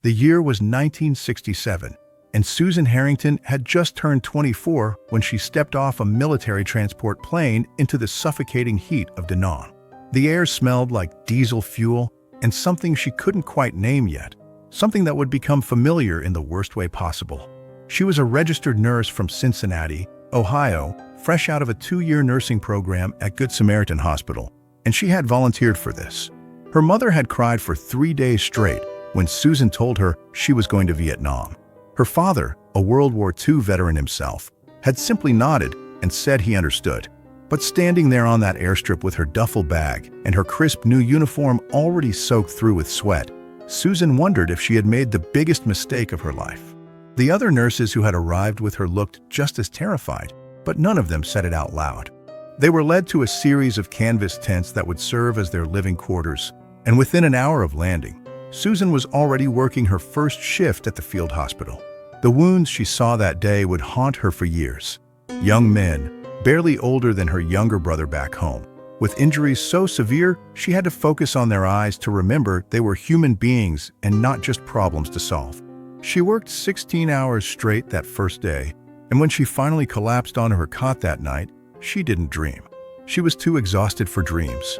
The year was 1967, and Susan Harrington had just turned 24 when she stepped off a military transport plane into the suffocating heat of Da Nang. The air smelled like diesel fuel and something she couldn't quite name yet, something that would become familiar in the worst way possible. She was a registered nurse from Cincinnati, Ohio, fresh out of a 2-year nursing program at Good Samaritan Hospital, and she had volunteered for this. Her mother had cried for 3 days straight when Susan told her she was going to Vietnam. Her father, a World War II veteran himself, had simply nodded and said he understood. But standing there on that airstrip with her duffel bag and her crisp new uniform already soaked through with sweat, Susan wondered if she had made the biggest mistake of her life. The other nurses who had arrived with her looked just as terrified, but none of them said it out loud. They were led to a series of canvas tents that would serve as their living quarters, and within an hour of landing, Susan was already working her first shift at the field hospital. The wounds she saw that day would haunt her for years. Young men, barely older than her younger brother back home, with injuries so severe she had to focus on their eyes to remember they were human beings and not just problems to solve. She worked 16 hours straight that first day, and when she finally collapsed onto her cot that night, she didn't dream. She was too exhausted for dreams.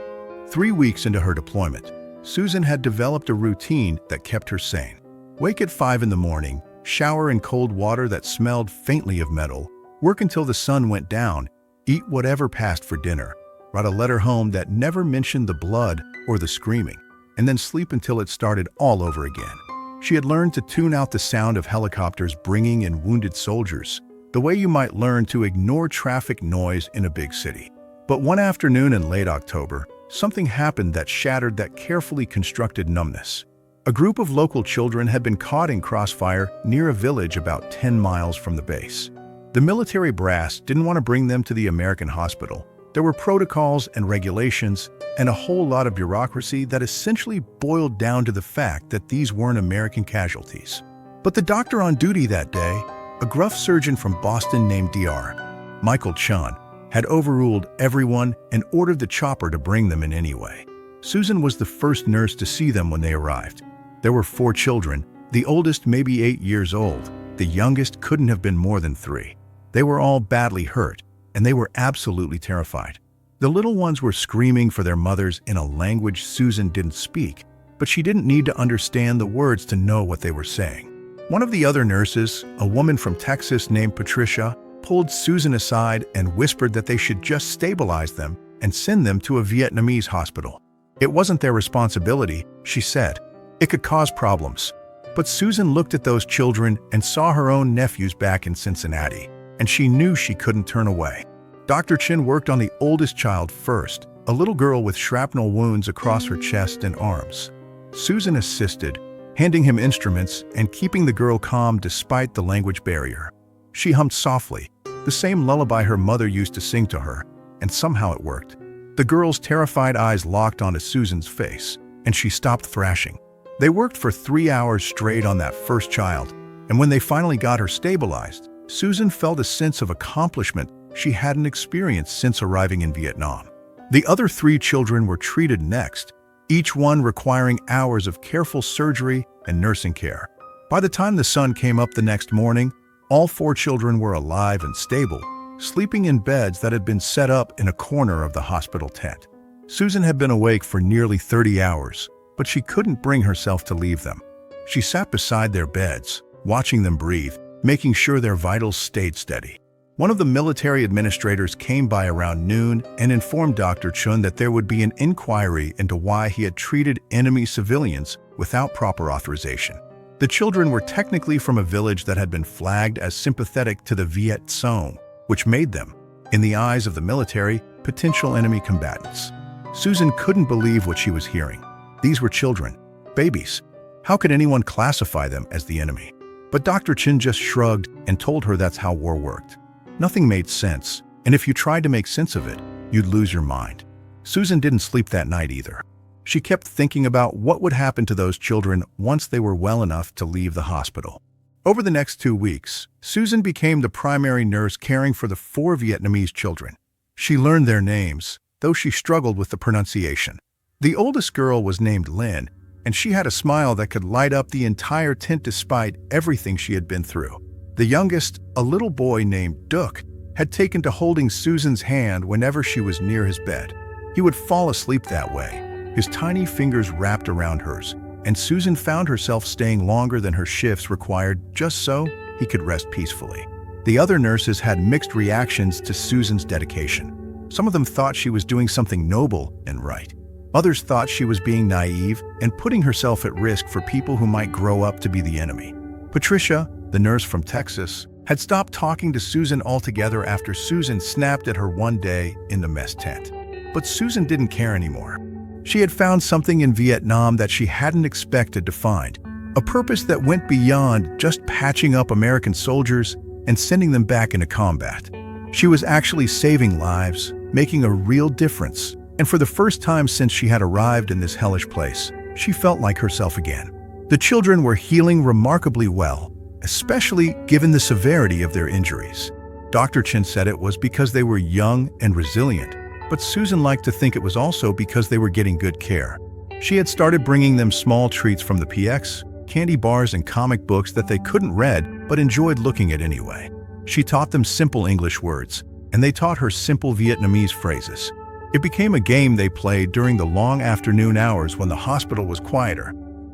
3 weeks into her deployment, Susan had developed a routine that kept her sane. Wake at 5 in the morning, shower in cold water that smelled faintly of metal, work until the sun went down, eat whatever passed for dinner, write a letter home that never mentioned the blood or the screaming, and then sleep until it started all over again. She had learned to tune out the sound of helicopters bringing in wounded soldiers, the way you might learn to ignore traffic noise in a big city. But one afternoon in late October, something happened that shattered that carefully constructed numbness. A group of local children had been caught in crossfire near a village about 10 miles from the base. The military brass didn't want to bring them to the American hospital. There were protocols and regulations and a whole lot of bureaucracy that essentially boiled down to the fact that these weren't American casualties. But the doctor on duty that day, a gruff surgeon from Boston named Dr. Michael Chun, had overruled everyone and ordered the chopper to bring them in anyway. Susan was the first nurse to see them when they arrived. There were 4 children, the oldest maybe 8 years old, the youngest couldn't have been more than 3. They were all badly hurt, and they were absolutely terrified. The little ones were screaming for their mothers in a language Susan didn't speak, but she didn't need to understand the words to know what they were saying. One of the other nurses, a woman from Texas named Patricia, pulled Susan aside and whispered that they should just stabilize them and send them to a Vietnamese hospital. It wasn't their responsibility, she said. It could cause problems. But Susan looked at those children and saw her own nephews back in Cincinnati, and she knew she couldn't turn away. Dr. Chin worked on the oldest child first, a little girl with shrapnel wounds across her chest and arms. Susan assisted, handing him instruments and keeping the girl calm despite the language barrier. She hummed softly, the same lullaby her mother used to sing to her, and somehow it worked. The girl's terrified eyes locked onto Susan's face, and she stopped thrashing. They worked for 3 hours straight on that first child, and when they finally got her stabilized, Susan felt a sense of accomplishment she hadn't experienced since arriving in Vietnam. The other 3 children were treated next, each one requiring hours of careful surgery and nursing care. By the time the sun came up the next morning, all 4 children were alive and stable, sleeping in beds that had been set up in a corner of the hospital tent. Susan had been awake for nearly 30 hours, but she couldn't bring herself to leave them. She sat beside their beds, watching them breathe, making sure their vitals stayed steady. One of the military administrators came by around noon and informed Dr. Chun that there would be an inquiry into why he had treated enemy civilians without proper authorization. The children were technically from a village that had been flagged as sympathetic to the Viet Cong, which made them, in the eyes of the military, potential enemy combatants. Susan couldn't believe what she was hearing. These were children, babies. How could anyone classify them as the enemy? But Dr. Chin just shrugged and told her that's how war worked. Nothing made sense, and if you tried to make sense of it, you'd lose your mind. Susan didn't sleep that night either. She kept thinking about what would happen to those children once they were well enough to leave the hospital. Over the next 2 weeks, Susan became the primary nurse caring for the 4 Vietnamese children. She learned their names, though she struggled with the pronunciation. The oldest girl was named Lynn, and she had a smile that could light up the entire tent despite everything she had been through. The youngest, a little boy named Duck, had taken to holding Susan's hand whenever she was near his bed. He would fall asleep that way, his tiny fingers wrapped around hers, and Susan found herself staying longer than her shifts required just so he could rest peacefully. The other nurses had mixed reactions to Susan's dedication. Some of them thought she was doing something noble and right. Others thought she was being naive and putting herself at risk for people who might grow up to be the enemy. Patricia, the nurse from Texas, had stopped talking to Susan altogether after Susan snapped at her one day in the mess tent. But Susan didn't care anymore. She had found something in Vietnam that she hadn't expected to find, a purpose that went beyond just patching up American soldiers and sending them back into combat. She was actually saving lives, making a real difference, and for the first time since she had arrived in this hellish place, she felt like herself again. The children were healing remarkably well, especially given the severity of their injuries. Dr. Chin said it was because they were young and resilient, but Susan liked to think it was also because they were getting good care. She had started bringing them small treats from the PX, candy bars and comic books that they couldn't read but enjoyed looking at anyway. She taught them simple English words, and they taught her simple Vietnamese phrases. It became a game they played during the long afternoon hours when the hospital was quieter.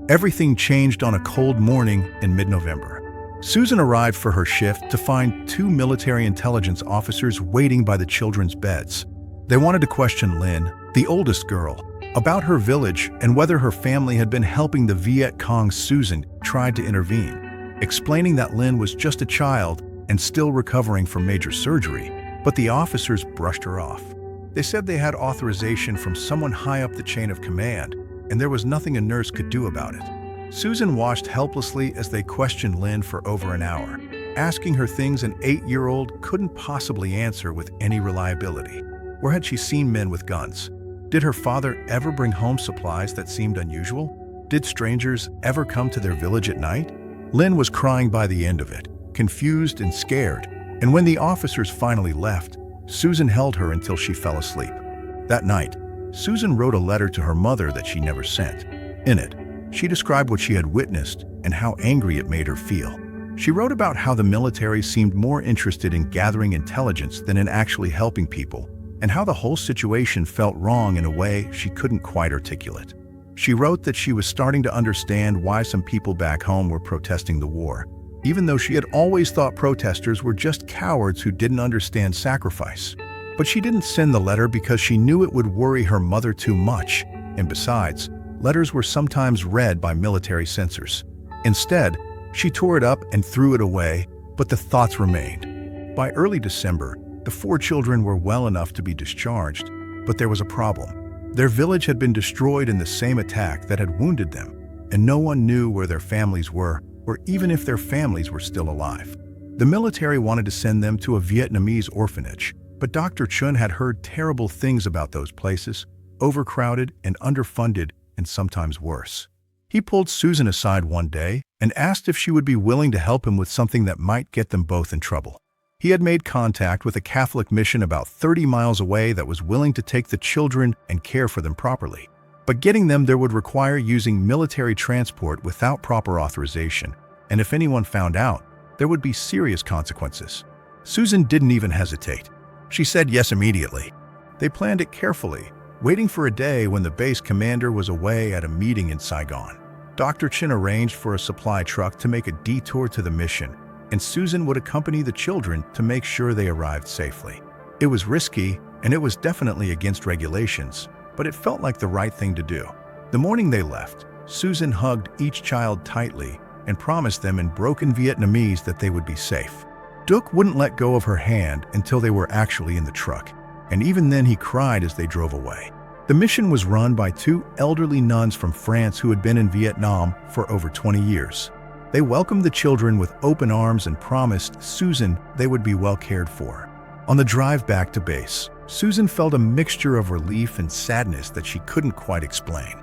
Everything changed on a cold morning in mid-November. Susan arrived for her shift to find two military intelligence officers waiting by the children's beds. They wanted to question Lynn, the oldest girl, about her village and whether her family had been helping the Viet Cong. Susan tried to intervene, explaining that Lynn was just a child and still recovering from major surgery, but the officers brushed her off. They said they had authorization from someone high up the chain of command, and there was nothing a nurse could do about it. Susan watched helplessly as they questioned Lynn for over an hour, asking her things an 8-year-old couldn't possibly answer with any reliability. Where had she seen men with guns? Did her father ever bring home supplies that seemed unusual? Did strangers ever come to their village at night? Lynn was crying by the end of it, confused and scared, and when the officers finally left, Susan held her until she fell asleep. That night, Susan wrote a letter to her mother that she never sent. In it, she described what she had witnessed and how angry it made her feel. She wrote about how the military seemed more interested in gathering intelligence than in actually helping people, and how the whole situation felt wrong in a way she couldn't quite articulate. She wrote that she was starting to understand why some people back home were protesting the war, even though she had always thought protesters were just cowards who didn't understand sacrifice. But she didn't send the letter because she knew it would worry her mother too much, and besides, letters were sometimes read by military censors. Instead, she tore it up and threw it away, but the thoughts remained. By early December, the 4 children were well enough to be discharged, but there was a problem. Their village had been destroyed in the same attack that had wounded them, and no one knew where their families were, or even if their families were still alive. The military wanted to send them to a Vietnamese orphanage, but Dr. Chun had heard terrible things about those places, overcrowded and underfunded, and sometimes worse. He pulled Susan aside one day and asked if she would be willing to help him with something that might get them both in trouble. He had made contact with a Catholic mission about 30 miles away that was willing to take the children and care for them properly. But getting them there would require using military transport without proper authorization, and if anyone found out, there would be serious consequences. Susan didn't even hesitate. She said yes immediately. They planned it carefully, waiting for a day when the base commander was away at a meeting in Saigon. Dr. Chin arranged for a supply truck to make a detour to the mission, and Susan would accompany the children to make sure they arrived safely. It was risky, and it was definitely against regulations, but it felt like the right thing to do. The morning they left, Susan hugged each child tightly and promised them in broken Vietnamese that they would be safe. Duc wouldn't let go of her hand until they were actually in the truck, and even then he cried as they drove away. The mission was run by 2 elderly nuns from France who had been in Vietnam for over 20 years. They welcomed the children with open arms and promised Susan they would be well cared for. On the drive back to base, Susan felt a mixture of relief and sadness that she couldn't quite explain.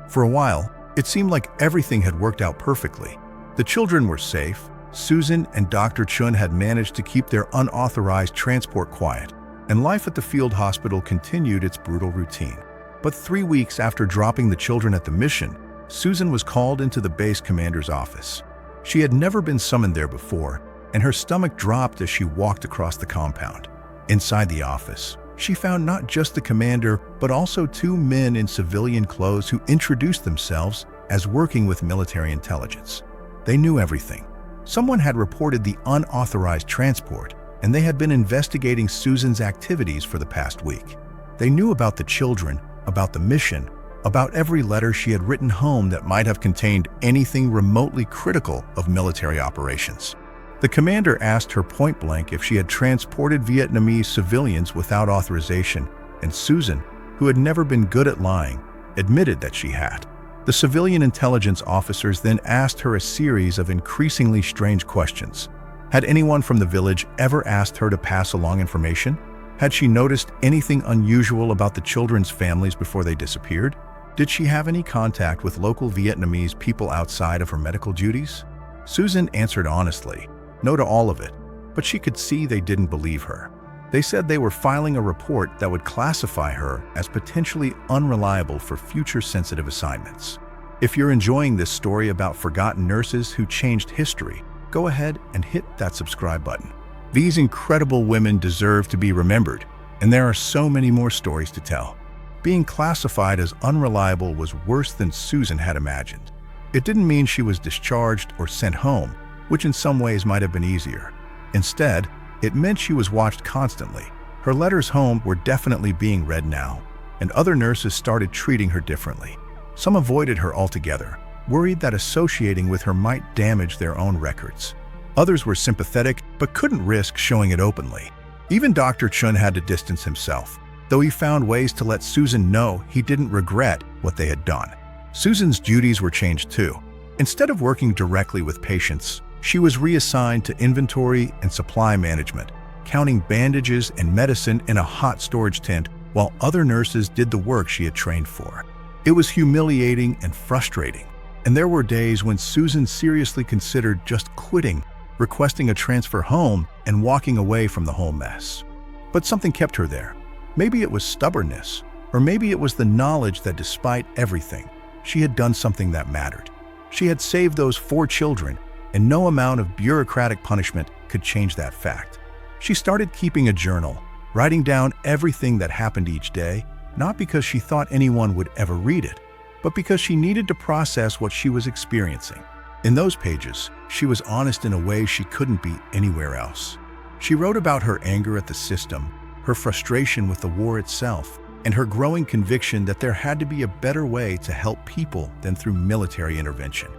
For a while, it seemed like everything had worked out perfectly. The children were safe, Susan and Dr. Chun had managed to keep their unauthorized transport quiet, and life at the field hospital continued its brutal routine. But 3 weeks after dropping the children at the mission, Susan was called into the base commander's office. She had never been summoned there before, and her stomach dropped as she walked across the compound. Inside the office, she found not just the commander, but also two men in civilian clothes who introduced themselves as working with military intelligence. They knew everything. Someone had reported the unauthorized transport, and they had been investigating Susan's activities for the past week. They knew about the children, about the mission, about every letter she had written home that might have contained anything remotely critical of military operations. The commander asked her point-blank if she had transported Vietnamese civilians without authorization, and Susan, who had never been good at lying, admitted that she had. The civilian intelligence officers then asked her a series of increasingly strange questions. Had anyone from the village ever asked her to pass along information? Had she noticed anything unusual about the children's families before they disappeared? Did she have any contact with local Vietnamese people outside of her medical duties? Susan answered honestly, no to all of it, but she could see they didn't believe her. They said they were filing a report that would classify her as potentially unreliable for future sensitive assignments. If you're enjoying this story about forgotten nurses who changed history, go ahead and hit that subscribe button. These incredible women deserve to be remembered, and there are so many more stories to tell. Being classified as unreliable was worse than Susan had imagined. It didn't mean she was discharged or sent home, which in some ways might have been easier. Instead, it meant she was watched constantly. Her letters home were definitely being read now, and other nurses started treating her differently. Some avoided her altogether, worried that associating with her might damage their own records. Others were sympathetic but couldn't risk showing it openly. Even Dr. Chun had to distance himself, though he found ways to let Susan know he didn't regret what they had done. Susan's duties were changed too. Instead of working directly with patients, she was reassigned to inventory and supply management, counting bandages and medicine in a hot storage tent while other nurses did the work she had trained for. It was humiliating and frustrating, and there were days when Susan seriously considered just quitting, requesting a transfer home, and walking away from the whole mess. But something kept her there. Maybe it was stubbornness, or maybe it was the knowledge that despite everything, she had done something that mattered. She had saved those 4 children, and no amount of bureaucratic punishment could change that fact. She started keeping a journal, writing down everything that happened each day, not because she thought anyone would ever read it, but because she needed to process what she was experiencing. In those pages, she was honest in a way she couldn't be anywhere else. She wrote about her anger at the system, her frustration with the war itself, and her growing conviction that there had to be a better way to help people than through military intervention.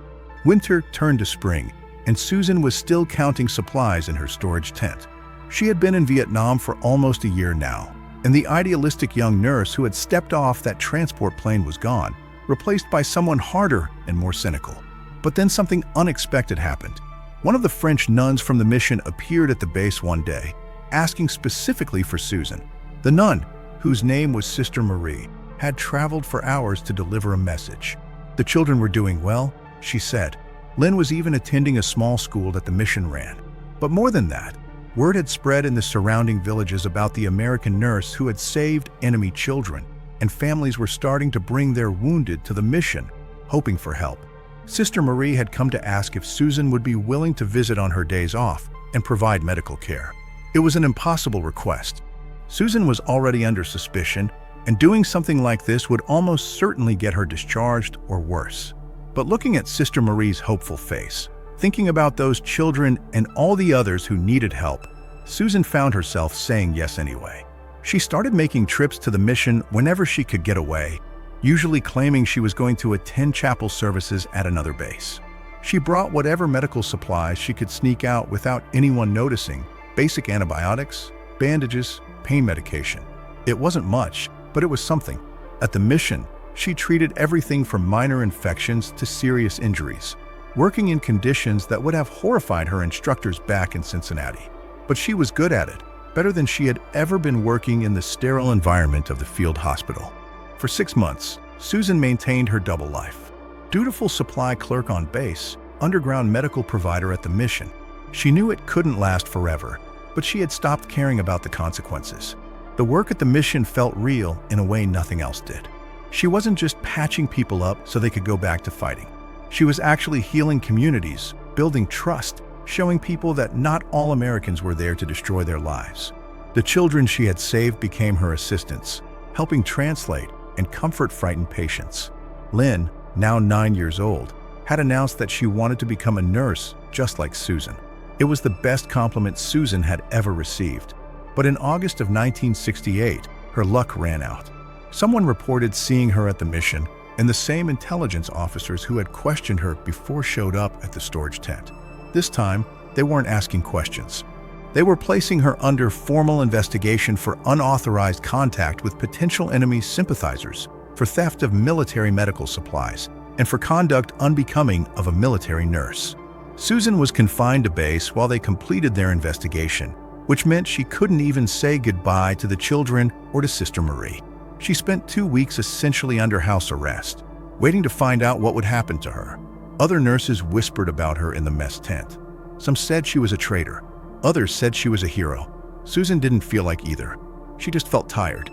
Winter turned to spring, and Susan was still counting supplies in her storage tent. She had been in Vietnam for almost a year now, and the idealistic young nurse who had stepped off that transport plane was gone, replaced by someone harder and more cynical. But then something unexpected happened. One of the French nuns from the mission appeared at the base one day, asking specifically for Susan. The nun, whose name was Sister Marie, had traveled for hours to deliver a message. The children were doing well, she said. Lynn was even attending a small school that the mission ran. But more than that, word had spread in the surrounding villages about the American nurse who had saved enemy children, and families were starting to bring their wounded to the mission, hoping for help. Sister Marie had come to ask if Susan would be willing to visit on her days off and provide medical care. It was an impossible request. Susan was already under suspicion, and doing something like this would almost certainly get her discharged or worse. But looking at Sister Marie's hopeful face, thinking about those children and all the others who needed help, Susan found herself saying yes anyway. She started making trips to the mission whenever she could get away, usually claiming she was going to attend chapel services at another base. She brought whatever medical supplies she could sneak out without anyone noticing: basic antibiotics, bandages, pain medication. It wasn't much, but it was something. At the mission, she treated everything from minor infections to serious injuries, working in conditions that would have horrified her instructors back in Cincinnati. But she was good at it, better than she had ever been working in the sterile environment of the field hospital. For 6 months, Susan maintained her double life. Dutiful supply clerk on base, underground medical provider at the mission. She knew it couldn't last forever, but she had stopped caring about the consequences. The work at the mission felt real in a way nothing else did. She wasn't just patching people up so they could go back to fighting. She was actually healing communities, building trust, showing people that not all Americans were there to destroy their lives. The children she had saved became her assistants, helping translate and comfort frightened patients. Lynn, now 9 years old, had announced that she wanted to become a nurse just like Susan. It was the best compliment Susan had ever received. But in August of 1968, her luck ran out. Someone reported seeing her at the mission, and the same intelligence officers who had questioned her before showed up at the storage tent. This time, they weren't asking questions. They were placing her under formal investigation for unauthorized contact with potential enemy sympathizers, for theft of military medical supplies, and for conduct unbecoming of a military nurse. Susan was confined to base while they completed their investigation, which meant she couldn't even say goodbye to the children or to Sister Marie. She spent 2 weeks essentially under house arrest, waiting to find out what would happen to her. Other nurses whispered about her in the mess tent. Some said she was a traitor. Others said she was a hero. Susan didn't feel like either. She just felt tired.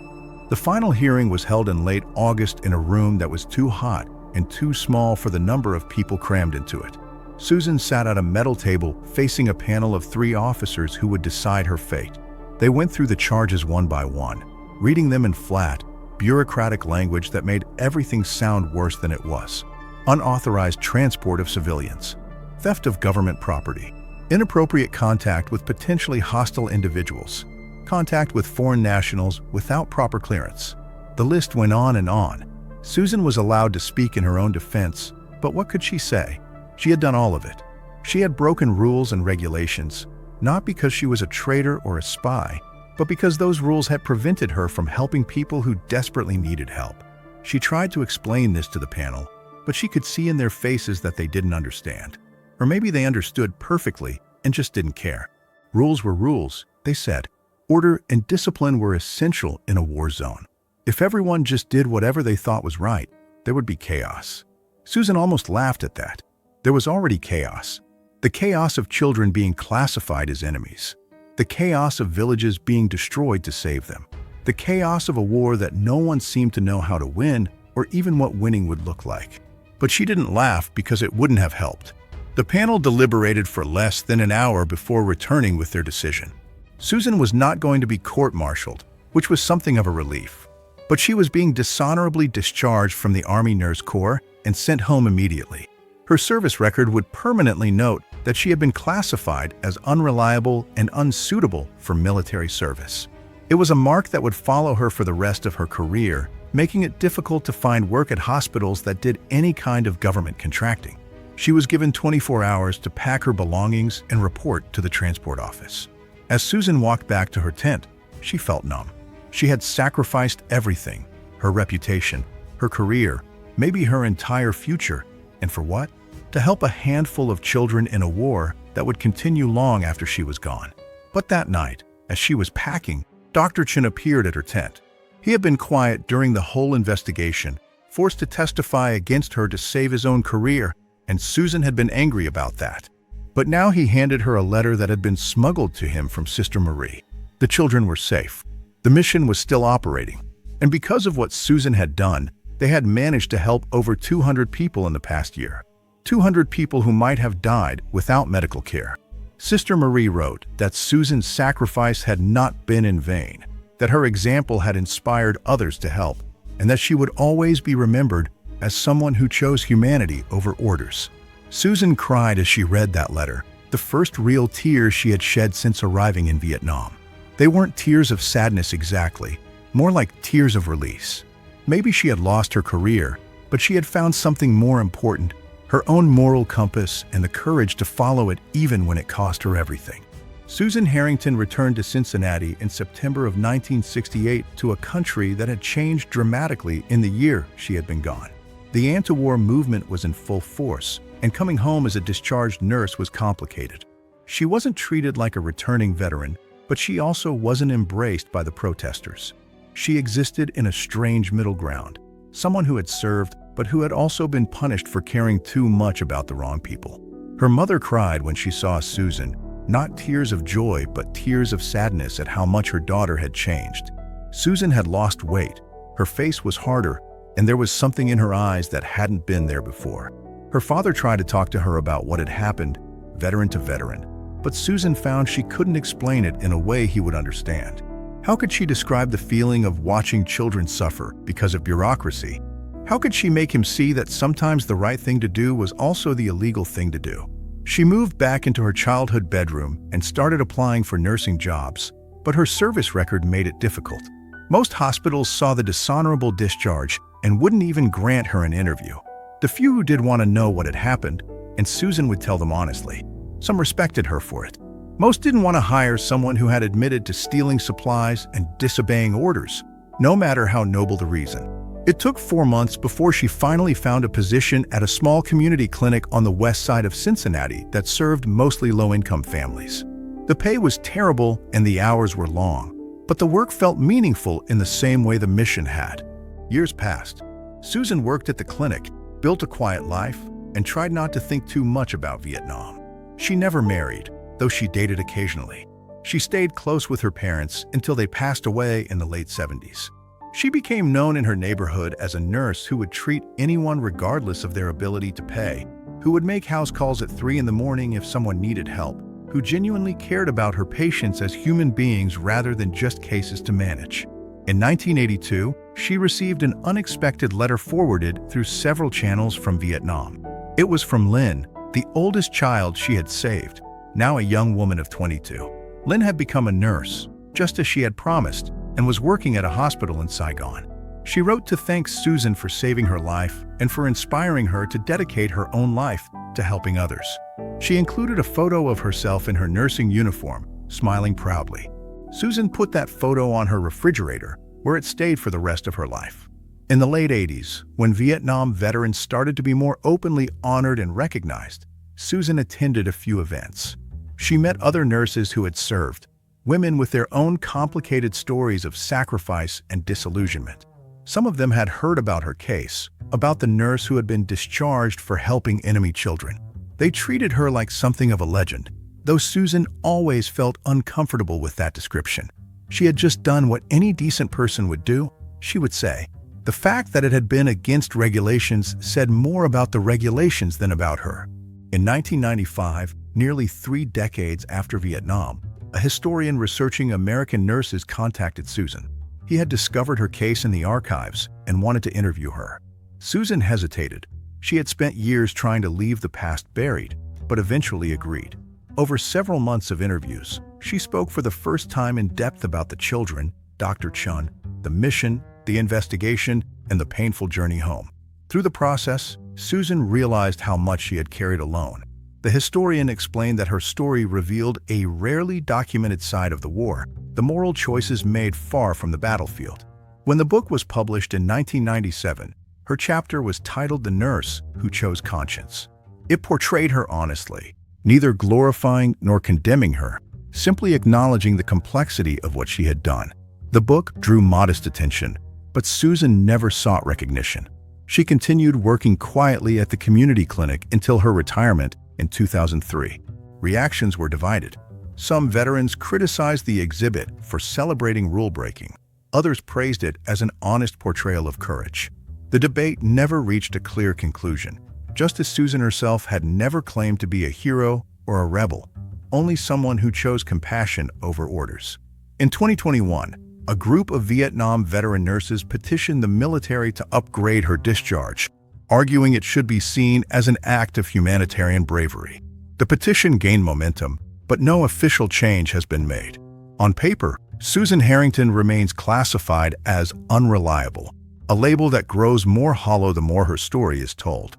The final hearing was held in late August in a room that was too hot and too small for the number of people crammed into it. Susan sat at a metal table facing a panel of 3 officers who would decide her fate. They went through the charges one by one, reading them in flat, bureaucratic language that made everything sound worse than it was. Unauthorized transport of civilians, theft of government property, inappropriate contact with potentially hostile individuals, contact with foreign nationals without proper clearance. The list went on and on. Susan was allowed to speak in her own defense, but what could she say? She had done all of it. She had broken rules and regulations, not because she was a traitor or a spy, but because those rules had prevented her from helping people who desperately needed help. She tried to explain this to the panel, but she could see in their faces that they didn't understand. Or maybe they understood perfectly and just didn't care. Rules were rules, they said. Order and discipline were essential in a war zone. If everyone just did whatever they thought was right, there would be chaos. Susan almost laughed at that. There was already chaos. The chaos of children being classified as enemies. The chaos of villages being destroyed to save them. The chaos of a war that no one seemed to know how to win or even what winning would look like. But she didn't laugh because it wouldn't have helped. The panel deliberated for less than an hour before returning with their decision. Susan was not going to be court-martialed, which was something of a relief. But she was being dishonorably discharged from the Army Nurse Corps and sent home immediately. Her service record would permanently note that she had been classified as unreliable and unsuitable for military service. It was a mark that would follow her for the rest of her career, making it difficult to find work at hospitals that did any kind of government contracting. She was given 24 hours to pack her belongings and report to the transport office. As Susan walked back to her tent, she felt numb. She had sacrificed everything, her reputation, her career, maybe her entire future. And for what? To help a handful of children in a war that would continue long after she was gone. But that night, as she was packing, Dr. Chen appeared at her tent. He had been quiet during the whole investigation, forced to testify against her to save his own career, and Susan had been angry about that. But now he handed her a letter that had been smuggled to him from Sister Marie. The children were safe. The mission was still operating. And because of what Susan had done, they had managed to help over 200 people in the past year. 200 people who might have died without medical care. Sister Marie wrote that Susan's sacrifice had not been in vain, that her example had inspired others to help, and that she would always be remembered as someone who chose humanity over orders. Susan cried as she read that letter, the first real tears she had shed since arriving in Vietnam. They weren't tears of sadness exactly, more like tears of release. Maybe she had lost her career, but she had found something more important, her own moral compass and the courage to follow it even when it cost her everything. Susan Harrington returned to Cincinnati in September of 1968 to a country that had changed dramatically in the year she had been gone. The anti-war movement was in full force, and coming home as a discharged nurse was complicated. She wasn't treated like a returning veteran, but she also wasn't embraced by the protesters. She existed in a strange middle ground, someone who had served but who had also been punished for caring too much about the wrong people. Her mother cried when she saw Susan, not tears of joy but tears of sadness at how much her daughter had changed. Susan had lost weight, her face was harder, and there was something in her eyes that hadn't been there before. Her father tried to talk to her about what had happened, veteran to veteran, but Susan found she couldn't explain it in a way he would understand. How could she describe the feeling of watching children suffer because of bureaucracy? How could she make him see that sometimes the right thing to do was also the illegal thing to do? She moved back into her childhood bedroom and started applying for nursing jobs, but her service record made it difficult. Most hospitals saw the dishonorable discharge and wouldn't even grant her an interview. The few who did want to know what had happened, and Susan would tell them honestly. Some respected her for it. Most didn't want to hire someone who had admitted to stealing supplies and disobeying orders, no matter how noble the reason. It took 4 months before she finally found a position at a small community clinic on the west side of Cincinnati that served mostly low-income families. The pay was terrible and the hours were long, but the work felt meaningful in the same way the mission had. Years passed. Susan worked at the clinic, built a quiet life, and tried not to think too much about Vietnam. She never married, though she dated occasionally. She stayed close with her parents until they passed away in the late 70s. She became known in her neighborhood as a nurse who would treat anyone regardless of their ability to pay, who would make house calls at 3 in the morning if someone needed help, who genuinely cared about her patients as human beings rather than just cases to manage. In 1982, she received an unexpected letter forwarded through several channels from Vietnam. It was from Lynn, the oldest child she had saved, now a young woman of 22. Lynn had become a nurse, just as she had promised, and was working at a hospital in Saigon. She wrote to thank Susan for saving her life and for inspiring her to dedicate her own life to helping others. She included a photo of herself in her nursing uniform, smiling proudly. Susan put that photo on her refrigerator, where it stayed for the rest of her life. In the late 80s, when Vietnam veterans started to be more openly honored and recognized, Susan attended a few events. She met other nurses who had served, women with their own complicated stories of sacrifice and disillusionment. Some of them had heard about her case, about the nurse who had been discharged for helping enemy children. They treated her like something of a legend, though Susan always felt uncomfortable with that description. She had just done what any decent person would do, she would say. The fact that it had been against regulations said more about the regulations than about her. In 1995, nearly 3 decades after Vietnam, a historian researching American nurses contacted Susan. He had discovered her case in the archives and wanted to interview her. Susan hesitated. She had spent years trying to leave the past buried, but eventually agreed. Over several months of interviews, she spoke for the first time in depth about the children, Dr. Chun, the mission, the investigation, and the painful journey home. Through the process, Susan realized how much she had carried alone. The historian explained that her story revealed a rarely documented side of the war, the moral choices made far from the battlefield. When the book was published in 1997, her chapter was titled The Nurse Who Chose Conscience. It portrayed her honestly, neither glorifying nor condemning her, simply acknowledging the complexity of what she had done. The book drew modest attention, but Susan never sought recognition. She continued working quietly at the community clinic until her retirement in 2003. Reactions were divided. Some veterans criticized the exhibit for celebrating rule-breaking. Others praised it as an honest portrayal of courage. The debate never reached a clear conclusion, just as Susan herself had never claimed to be a hero or a rebel, only someone who chose compassion over orders. In 2021, a group of Vietnam veteran nurses petitioned the military to upgrade her discharge, arguing it should be seen as an act of humanitarian bravery. The petition gained momentum, but no official change has been made. On paper, Susan Harrington remains classified as unreliable, a label that grows more hollow the more her story is told.